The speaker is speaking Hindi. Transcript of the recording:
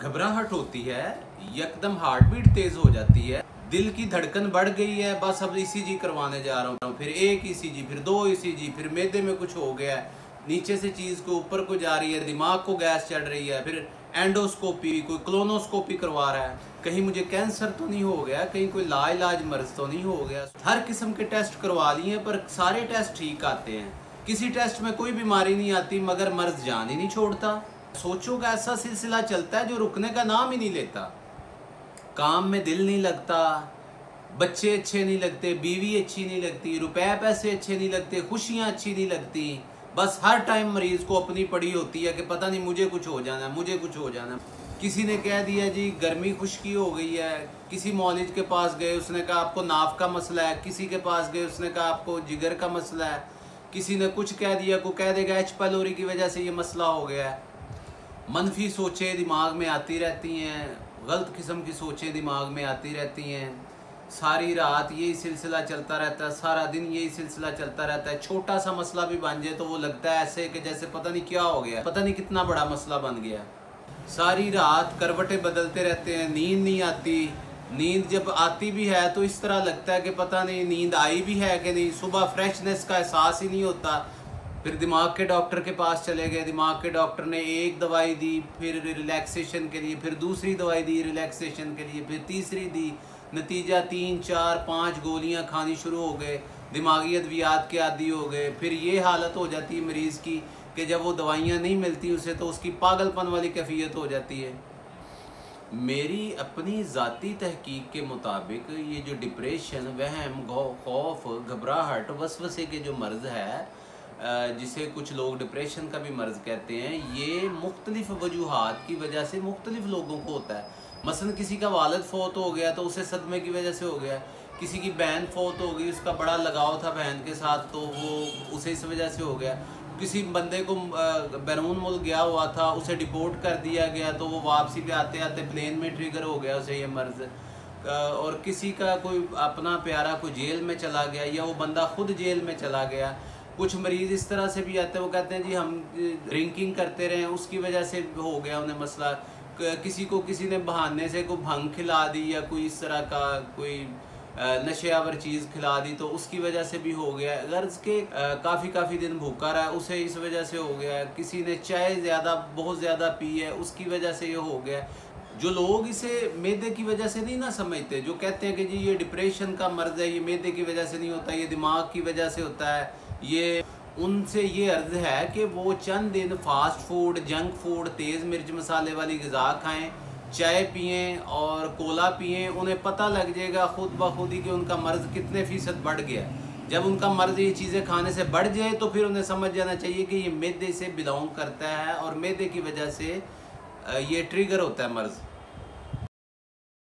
घबराहट होती है, यकदम हार्ट बीट तेज हो जाती है, दिल की धड़कन बढ़ गई है, बस अब ईसीजी करवाने जा रहा हूँ, फिर एक ईसीजी, फिर दो ईसीजी, फिर मैदे में कुछ हो गया है, नीचे से चीज़ को ऊपर को जा रही है, दिमाग को गैस चढ़ रही है, फिर एंडोस्कोपी, कोई क्लोनोस्कोपी करवा रहा है, कहीं मुझे कैंसर तो नहीं हो गया, कहीं कोई लाइलाज मर्ज तो नहीं हो गया। हर किस्म के टेस्ट करवा लिए पर सारे टेस्ट ठीक आते हैं, किसी टेस्ट में कोई बीमारी नहीं आती, मगर मर्ज जान ही नहीं छोड़ता। सोचो का ऐसा सिलसिला चलता है जो रुकने का नाम ही नहीं लेता। काम में दिल नहीं लगता, बच्चे अच्छे नहीं लगते, बीवी अच्छी नहीं लगती, रुपए पैसे अच्छे नहीं लगते, खुशियाँ अच्छी नहीं लगती, बस हर टाइम मरीज को अपनी पड़ी होती है कि पता नहीं मुझे कुछ हो जाना है, मुझे कुछ हो जाना है। किसी ने कह दिया जी गर्मी खुश्की हो गई है, किसी मौलिज के पास गए, उसने कहा आपको नाफ का मसला है, किसी के पास गए उसने कहा आपको जिगर का मसला है, किसी ने कुछ कह दिया, को कह देगा एच पाइलोरी की वजह से ये मसला हो गया है। मनफी सोचें दिमाग में आती रहती हैं, गलत किस्म की सोचें दिमाग में आती रहती हैं, सारी रात यही सिलसिला चलता रहता है, सारा दिन यही सिलसिला चलता रहता है। छोटा सा मसला भी बन जाए तो वो लगता है ऐसे कि जैसे पता नहीं क्या हो गया, पता नहीं कितना बड़ा मसला बन गया। सारी रात करवटें बदलते रहते हैं, नींद नहीं आती, नींद जब आती भी है तो इस तरह लगता है कि पता नहीं नींद आई भी है कि नहीं, सुबह फ्रेशनेस का एहसास ही नहीं होता। फिर दिमाग के डॉक्टर के पास चले गए, दिमाग के डॉक्टर ने एक दवाई दी, फिर रिलैक्सेशन के लिए, फिर दूसरी दवाई दी रिलैक्सेशन के लिए, फिर तीसरी दी, नतीजा 3, 4, 5 गोलियां खानी शुरू हो गए, दिमागी अद्वियात के आदी हो गए। फिर ये हालत हो जाती है मरीज़ की कि जब वो दवाइयाँ नहीं मिलती उसे तो उसकी पागलपन वाली कैफियत हो जाती है। मेरी अपनी ज़ाती तहकीक के मुताबिक ये जो डिप्रेशन, वहम, खौफ, घबराहट, वसवसे के जो मर्ज़ है, जिसे कुछ लोग डिप्रेशन का भी मर्ज़ कहते हैं, ये मुख्तलिफ वजूहात की वजह से मुख्तलिफ लोगों को होता है। मसलन किसी का वालिद फ़ौत हो गया तो उसे सदमे की वजह से हो गया, किसी की बहन फ़ौत हो गई, उसका बड़ा लगाव था बहन के साथ तो वो उसे इस वजह से हो गया, किसी बंदे को बैरून मुल्क गया हुआ था उसे डिपोर्ट कर दिया गया तो वो वापसी पे आते आते प्लेन में ट्रिगर हो गया उसे ये मर्ज़, और किसी का कोई अपना प्यारा कोई जेल में चला गया या वो बंदा खुद जेल में चला गया। कुछ मरीज़ इस तरह से भी आते हैं, वो कहते हैं जी हम ड्रिंकिंग करते रहे उसकी वजह से हो गया उन्हें मसला, किसी को किसी ने बहाने से कोई भंग खिला दी या कोई इस तरह का कोई नशेआवर चीज़ खिला दी तो उसकी वजह से भी हो गया। गर्ज के काफ़ी दिन भूखा रहा उसे इस वजह से हो गया, किसी ने चाय बहुत ज़्यादा पी है उसकी वजह से ये हो गया। जो लोग इसे मैदे की वजह से नहीं ना समझते, जो कहते हैं कि जी ये डिप्रेशन का मर्ज़ है, ये मैदे की वजह से नहीं होता, ये दिमाग की वजह से होता है, ये उनसे ये अर्ज़ है कि वो चंद दिन फास्ट फूड, जंक फूड, तेज़ मिर्च मसाले वाली ग़िज़ा खाएं, चाय पिएं और कोला पिएं, उन्हें पता लग जाएगा खुद ब खुद ही कि उनका मर्ज़ कितने फ़ीसद बढ़ गया। जब उनका मर्ज़ ये चीज़ें खाने से बढ़ जाए तो फिर उन्हें समझ जाना चाहिए कि ये मैदे से बिलोंग करता है और मैदे की वजह से ये ट्रिगर होता है मर्ज़।